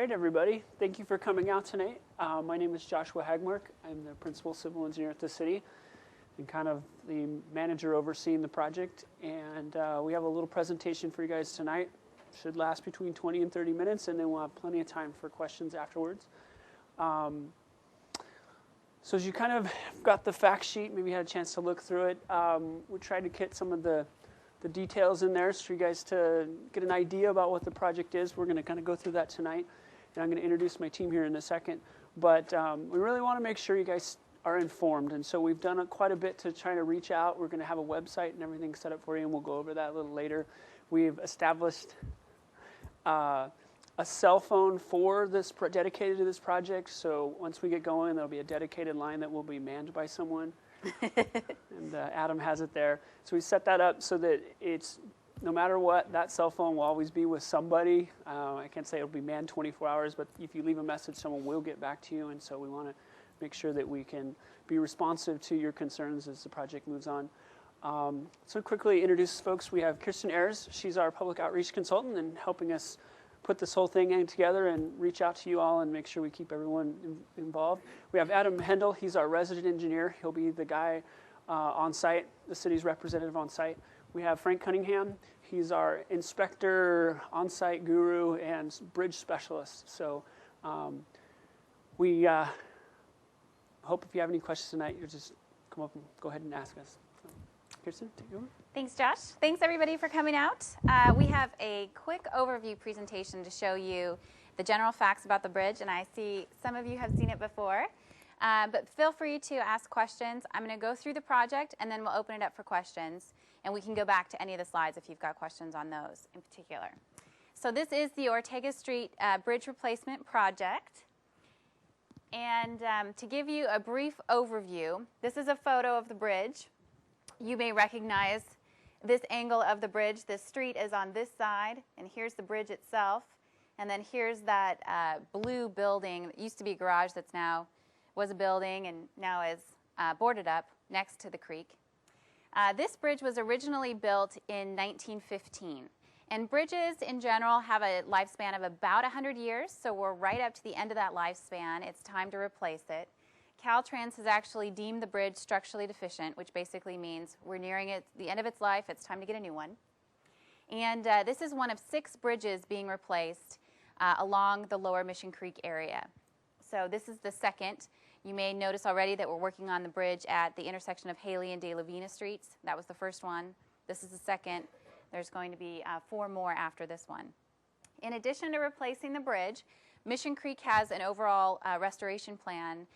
right, everybody. Thank you for coming out tonight. My name is Joshua Hagmark. I'm the principal civil engineer at the city and kind of the manager overseeing the project. And we have a little presentation for you guys tonight. Should last between 20 and 30 minutes, and then we'll have plenty of time for questions afterwards. So as you kind of got the fact sheet, maybe you had a chance to look through it, we tried to get some of the details in there so for you guys to get an idea about what the project is. We're going to kind of go through that tonight, and I'm going to introduce my team here in a second. But we really want to make sure you guys are informed, and so we've done quite a bit to try to reach out. We're going to have a website and everything set up for you, and we'll go over that a little later. We've established a cell phone for this dedicated to this project, so once we get going, there'll be a dedicated line that will be manned by someone. And Adam has it there. So we set that up so that it's, no matter what, that cell phone will always be with somebody. I can't say it'll be manned 24 hours, but if you leave a message, someone will get back to you. And so we want to make sure that we can be responsive to your concerns as the project moves on. So quickly introduce folks. We have Kirsten Ayers. She's our public outreach consultant and helping us put this whole thing in together and reach out to you all and make sure we keep everyone involved. We have Adam Hendel. He's our resident engineer. He'll be the guy on site, the city's representative on site. We have Frank Cunningham. He's our inspector, on-site guru, and bridge specialist. So we hope if you have any questions tonight, you just come up and go ahead and ask us. Kirsten, take it over. Thanks, Josh. Thanks, everybody, for coming out. We have a quick overview presentation to show you the general facts about the bridge, and I see some of you have seen it before. But feel free to ask questions. I'm going to go through the project, and then we'll open it up for questions, and we can go back to any of the slides if you've got questions on those in particular. So this is the Ortega Street Bridge Replacement Project. And to give you a brief overview, this is a photo of the bridge. You may recognize this angle of the bridge. The street is on this side, and here's the bridge itself. And then here's that blue building that used to be a garage that's now was a building and now is boarded up next to the creek. This bridge was originally built in 1915. And bridges in general have a lifespan of about 100 years, so we're right up to the end of that lifespan. It's time to replace it. Caltrans has actually deemed the bridge structurally deficient, which basically means we're nearing the end of its life. It's time to get a new one. And this is one of 6 bridges being replaced along the lower Mission Creek area. So this is the second. You may notice already that we're working on the bridge at the intersection of Haley and De La Vina Streets. That was the first one. This is the second. There's going to be 4 more after this one. In addition to replacing the bridge, Mission Creek has an overall restoration plan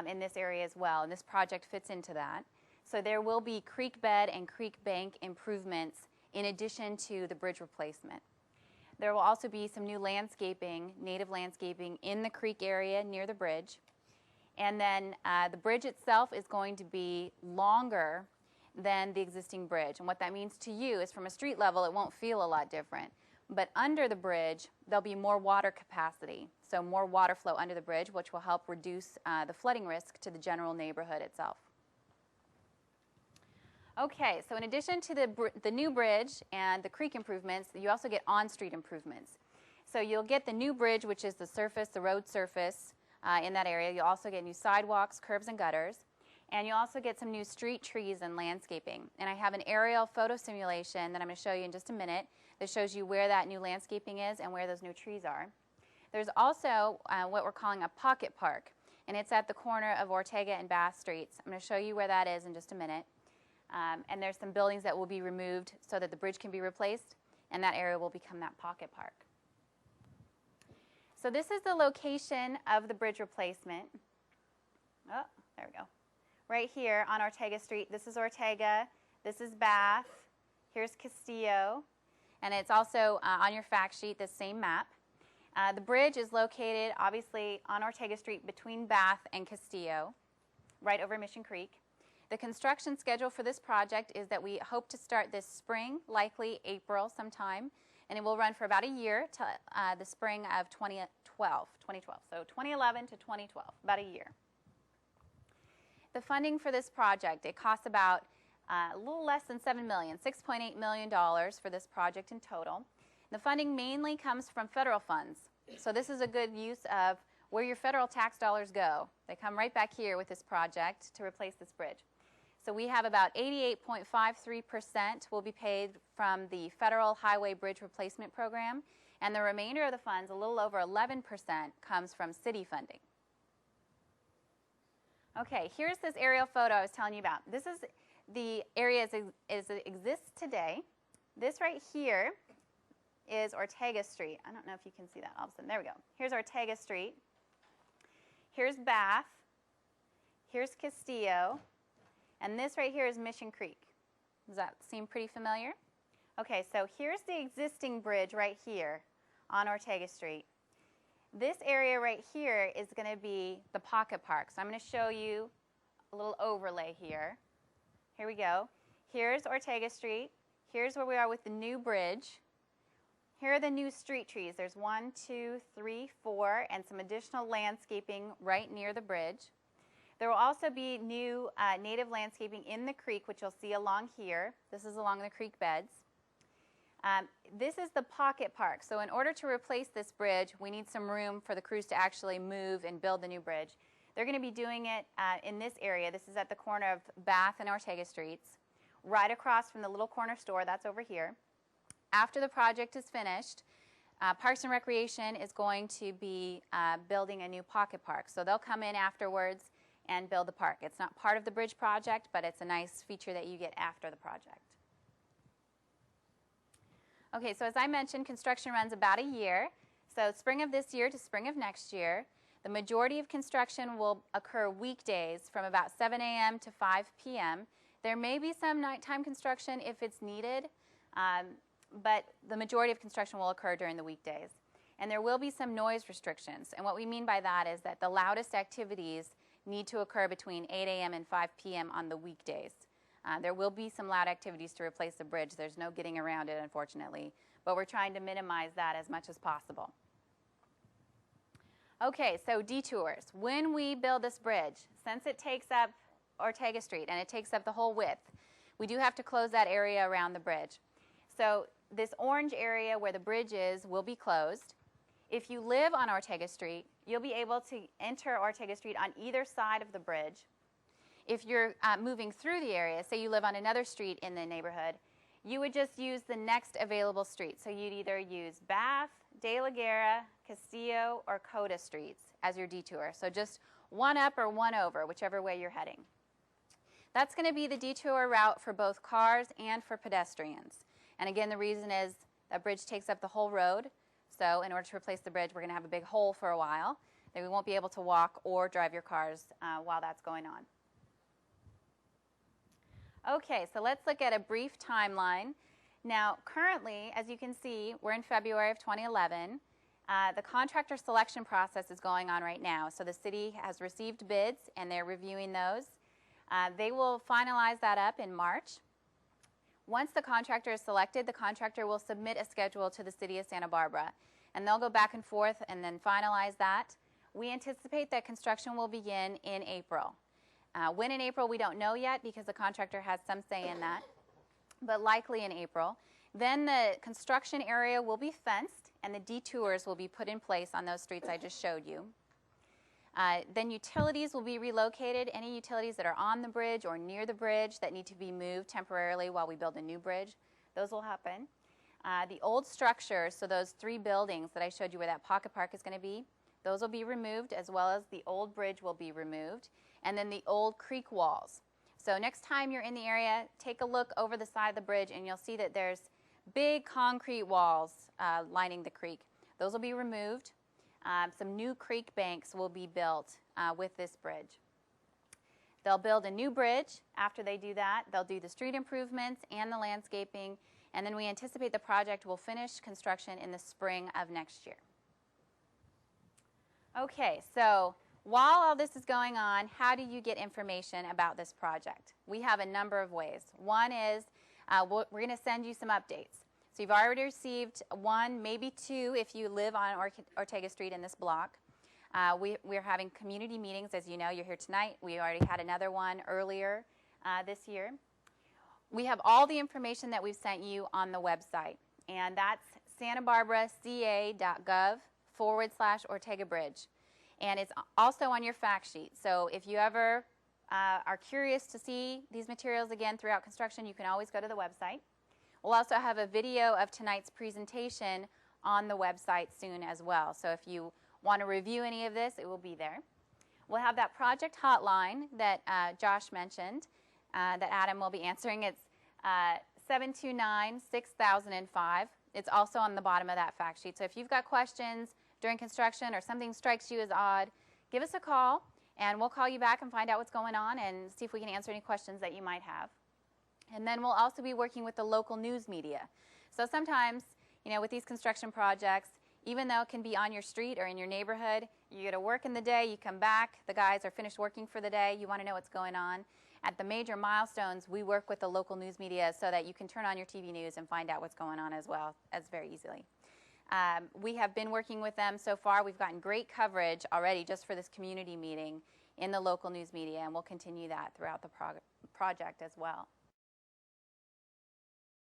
in this area as well, and this project fits into that. So there will be creek bed and creek bank improvements in addition to the bridge replacement. There will also be some new landscaping, native landscaping in the creek area near the bridge. And then the bridge itself is going to be longer than the existing bridge. And what that means to you is from a street level, it won't feel a lot different. But under the bridge, there'll be more water capacity, so more water flow under the bridge, which will help reduce the flooding risk to the general neighborhood itself. Okay, so in addition to the new bridge and the creek improvements, you also get on-street improvements. So you'll get the new bridge, which is the surface, the road surface in that area. You'll also get new sidewalks, curbs, and gutters. And you'll also get some new street trees and landscaping. And I have an aerial photo simulation that I'm going to show you in just a minute that shows you where that new landscaping is and where those new trees are. There's also what we're calling a pocket park, and it's at the corner of Ortega and Bass Streets. I'm going to show you where that is in just a minute. And there's some buildings that will be removed so that the bridge can be replaced, and that area will become that pocket park. So this is the location of the bridge replacement. Oh, there we go. Right here on Ortega Street. This is Ortega. This is Bath. Here's Castillo. And it's also on your fact sheet, the same map. The bridge is located, obviously, on Ortega Street between Bath and Castillo, right over Mission Creek. The construction schedule for this project is that we hope to start this spring, likely April sometime, and it will run for about a year to the spring of 2012. So 2011 to 2012, about a year. The funding for this project, it costs about a little less than $7 million, $6.8 million for this project in total. The funding mainly comes from federal funds, So this is a good use of where your federal tax dollars go. They come right back here with this project to replace this bridge. So we have about 88.53% will be paid from the Federal Highway Bridge Replacement Program, and the remainder of the funds, a little over 11%, comes from city funding. Okay, here's this aerial photo I was telling you about. This is the area as it exists today. This right here is Ortega Street. I don't know if you can see that all of a sudden. There we go. Here's Ortega Street. Here's Bath. Here's Castillo. And this right here is Mission Creek. Does that seem pretty familiar? Okay, so here's the existing bridge right here on Ortega Street. This area right here is going to be the pocket park. So I'm going to show you a little overlay here. Here we go. Here's Ortega Street. Here's where we are with the new bridge. Here are the new street trees. There's 1, 2, 3, 4, and some additional landscaping right near the bridge. There will also be new native landscaping in the creek, which you'll see along here. This is along the creek beds. This is the pocket park. So in order to replace this bridge, we need some room for the crews to actually move and build the new bridge. They're going to be doing it in this area. This is at the corner of Bath and Ortega Streets, right across from the little corner store. That's over here. After the project is finished, Parks and Recreation is going to be building a new pocket park. So they'll come in afterwards and build the park. It's not part of the bridge project, but it's a nice feature that you get after the project. Okay, so as I mentioned, construction runs about a year. So spring of this year to spring of next year. The majority of construction will occur weekdays from about 7 a.m. to 5 p.m. There may be some nighttime construction if it's needed, but the majority of construction will occur during the weekdays. And there will be some noise restrictions. And what we mean by that is that the loudest activities need to occur between 8 a.m. and 5 p.m. on the weekdays. There will be some loud activities to replace the bridge. There's no getting around it, unfortunately. But we're trying to minimize that as much as possible. Okay, so detours. When we build this bridge, since it takes up Ortega Street and it takes up the whole width, we do have to close that area around the bridge. So this orange area where the bridge is will be closed. If you live on Ortega Street, you'll be able to enter Ortega Street on either side of the bridge. If you're moving through the area, say you live on another street in the neighborhood, you would just use the next available street. So you'd either use Bath, De La Guerra, Castillo, or Coda streets as your detour. So just one up or one over, whichever way you're heading. That's going to be the detour route for both cars and for pedestrians. And again, the reason is that bridge takes up the whole road. So in order to replace the bridge, we're going to have a big hole for a while. Then we won't be able to walk or drive your cars while that's going on. Okay, so let's look at a brief timeline. Now, currently, as you can see, we're in February of 2011. The contractor selection process is going on right now. So the city has received bids, and they're reviewing those. They will finalize that up in March. Once the contractor is selected, the contractor will submit a schedule to the city of Santa Barbara, and they'll go back and forth and then finalize that. We anticipate that construction will begin in April. When in April, we don't know yet because the contractor has some say in that, but likely in April. Then the construction area will be fenced and the detours will be put in place on those streets I just showed you. Then utilities will be relocated. Any utilities that are on the bridge or near the bridge that need to be moved temporarily while we build a new bridge, those will happen. The old structures, so those 3 buildings that I showed you where that pocket park is going to be, those will be removed, as well as the old bridge will be removed, and then the old creek walls. So next time you're in the area, take a look over the side of the bridge and you'll see that there's big concrete walls lining the creek. Those will be removed. Some new creek banks will be built with this bridge. They'll build a new bridge. After they do that, they'll do the street improvements and the landscaping, and then we anticipate the project will finish construction in the spring of next year. Okay, so while all this is going on, how do you get information about this project? We have a number of ways. One is we're going to send you some updates. So you've already received 1, maybe 2 if you live on Ortega Street in this block. We're having community meetings. As you know, you're here tonight. We already had another one earlier this year. We have all the information that we've sent you on the website, and that's santabarbaraca.gov /Ortega Bridge. And it's also on your fact sheet. So if you ever are curious to see these materials again throughout construction, you can always go to the website. We'll also have a video of tonight's presentation on the website soon as well. So if you want to review any of this, it will be there. We'll have that project hotline that Josh mentioned that Adam will be answering. It's 729-6005. It's also on the bottom of that fact sheet. So if you've got questions during construction or something strikes you as odd, give us a call and we'll call you back and find out what's going on and see if we can answer any questions that you might have. And then we'll also be working with the local news media. So sometimes, you know, with these construction projects, even though it can be on your street or in your neighborhood, you go to work in the day, you come back, the guys are finished working for the day, you want to know what's going on. At the major milestones, we work with the local news media so that you can turn on your TV news and find out what's going on as well as very easily. We have been working with them so far. We've gotten great coverage already just for this community meeting in the local news media, and we'll continue that throughout the project as well.